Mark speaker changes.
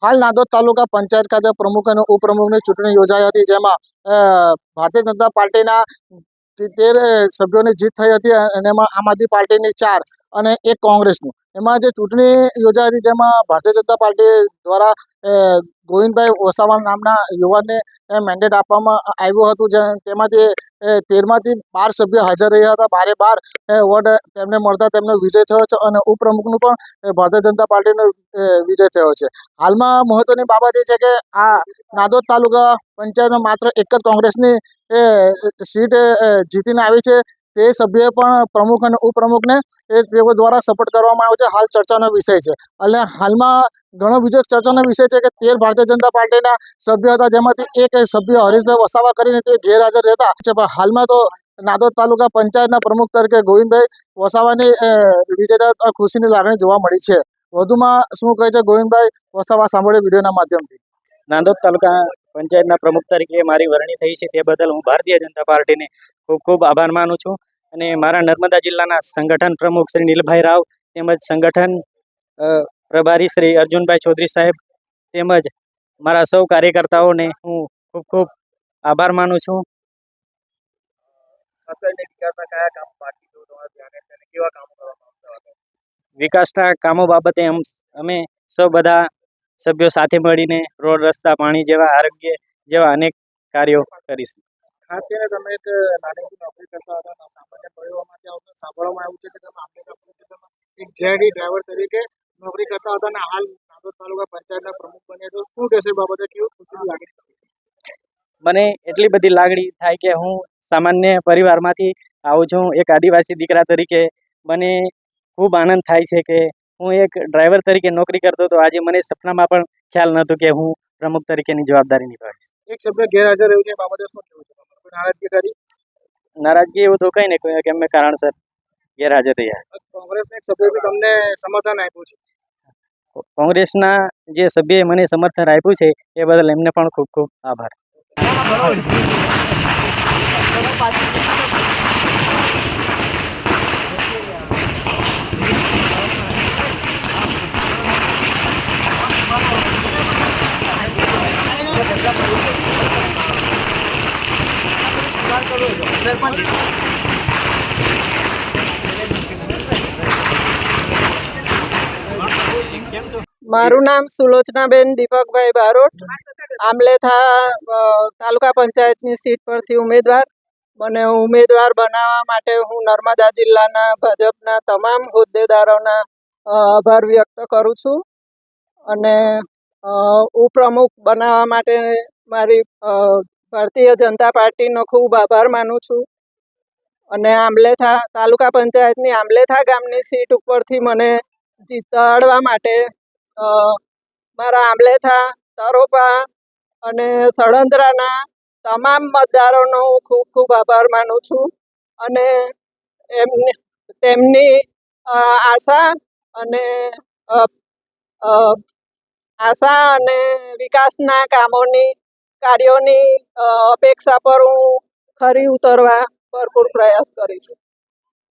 Speaker 1: હાલ નાંદોદ તાલુકા પંચાયત ખાતે પ્રમુખ અને ઉપપ્રમુખની ચૂંટણી યોજાઈ હતી, જેમાં ભારતીય જનતા પાર્ટીના 13 સભ્યોની જીત થઈ હતી અને એમાં આમ આદમી પાર્ટીની 4 અને એક કોંગ્રેસનું. એમાં જે ચૂંટણી યોજાઈ હતી જેમાં ભારતીય જનતા પાર્ટી દ્વારા ગોવિંદભાઈ વસાવા નામના યુવાનને મેન્ડેટ આપવામાં આવ્યું હતું, તેમાંથી 13માંથી 12 સભ્યો હાજર રહ્યા હતા. 12 વોર્ડ તેમને મળતા તેમનો વિજય થયો છે અને ઉપપ્રમુખનું પણ ભારતીય જનતા પાર્ટીનો વિજય થયો છે. હાલમાં મહત્વની બાબત એ છે કે આ નાંદોદ તાલુકા પંચાયતમાં માત્ર એક જ કોંગ્રેસની સીટ જીતીને આવી છે. તે સભ્યોએ પણ પ્રમુખ અને ઉપપ્રમુખને તેઓ દ્વારા સપોર્ટ કરવામાં આવ્યો છે. હાલ ચર્ચાનો વિષય છે અને હાલમાં ઘણો બીજો ચર્ચાનો વિષય છે કે 13 ભારતીય જનતા પાર્ટીના સભ્યો હતા, જેમાંથી એક સભ્ય હરીશભાઈ વસાવા કરીને તે ગેરહાજર રહેતા છે. પણ હાલમાં તો નાંદોદ તાલુકા પંચાયતના પ્રમુખ તરીકે ગોવિંદભાઈ વસાવાની વિજેતા ખુશીની લાગણી જોવા મળી છે. વધુમાં શું કહે છે ગોવિંદભાઈ વસાવા, સાંભળ્યો વિડીયોના માધ્યમથી.
Speaker 2: નાંદોદ તાલુકા પંચાયતના પ્રમુખ તરીકે મારી વરણી થઈ છે, તે બદલ હું ભારતીય જનતા પાર્ટીને ખૂબ ખૂબ આભાર માનું છું. અને મારા નર્મદા જિલ્લાના સંગઠન પ્રમુખ શ્રી નીલભાઈ રાવ, તેમજ સંગઠન પ્રભારી શ્રી અર્જુનભાઈ ચૌધરી સાહેબ, તેમજ મારા સૌ કાર્યકર્તાઓને હું ખૂબ ખૂબ આભાર માનું છું. વિકાસના કામો બાબતે અમે સૌ બધા સભ્યો સાથે મળીને રોડ, રસ્તા, પાણી જેવા, આરોગ્ય જેવા અનેક કાર્યો કરીશું.
Speaker 1: ખાસ કરીને તમે એક નાની નોકરી કરતા હતા, સામાન્ય પરિવારમાંથી આવતા સાંભળવામાં આવ્યું છે કે તમે આંબેડકર એક જેડી ડ્રાઈવર તરીકે નોકરી કરતા હતા અને હાલ નાંદોદ તાલુકા પંચાયતના પ્રમુખ બન્યા છો. શું કહેશે બાબતે, કેવું ખુશી લાગે?
Speaker 2: મને એટલી બધી લાગણી થાય કે હું સામાન્ય પરિવારમાંથી આવું છું. એક આદિવાસી દીકરા તરીકે મને ખૂબ આનંદ થાય છે કે હું એક ડ્રાઈવર તરીકે નોકરી કરતો હતો. આજે મને સપનામાં પણ ખ્યાલ નહોતું કે હું પ્રમુખ તરીકેની જવાબદારી નિભાવીશ.
Speaker 1: એક સભ્ય ગેરહાજર રહ્યું છે, બાબતે શું કહેવું છે? કોઈ નારાજગી કરી?
Speaker 2: નારાજગી એવું તો કંઈ નહીં, કેમ કારણસર ગેરહાજર રહ્યા.
Speaker 1: કોંગ્રેસના એક સભ્યોએ બી તમને સમર્થન આપ્યું છે.
Speaker 2: કોંગ્રેસના જે સભ્યએ મને સમર્થન આપ્યું છે એ બદલ એમને પણ ખૂબ ખૂબ આભાર.
Speaker 3: મારું નામ સુલોચનાબેન દીપકભાઈ બારોટ, આમલેથા તાલુકા પંચાયતની સીટ પરથી ઉમેદવાર. મને ઉમેદવાર બનાવવા માટે હું નર્મદા જિલ્લાના ભાજપના તમામ હોદ્દેદારોના આભાર વ્યક્ત કરું છું અને ઉપપ્રમુખ બનાવવા માટે મારી ભારતીય જનતા પાર્ટીનો ખૂબ આભાર માનું છું. અને આમલેથા તાલુકા પંચાયતની આમલેથા ગામની સીટ ઉપરથી મને જીતાડવા માટે મારા આમલેથા, તરોપા અને સળંદરાના તમામ મતદારોનો હું ખૂબ ખૂબ આભાર માનું છું અને તેમની આશા અને વિકાસના કાર્યોની અપેક્ષા પર હું ખરી ઉતરવા ભરપૂર પ્રયાસ કરીશ.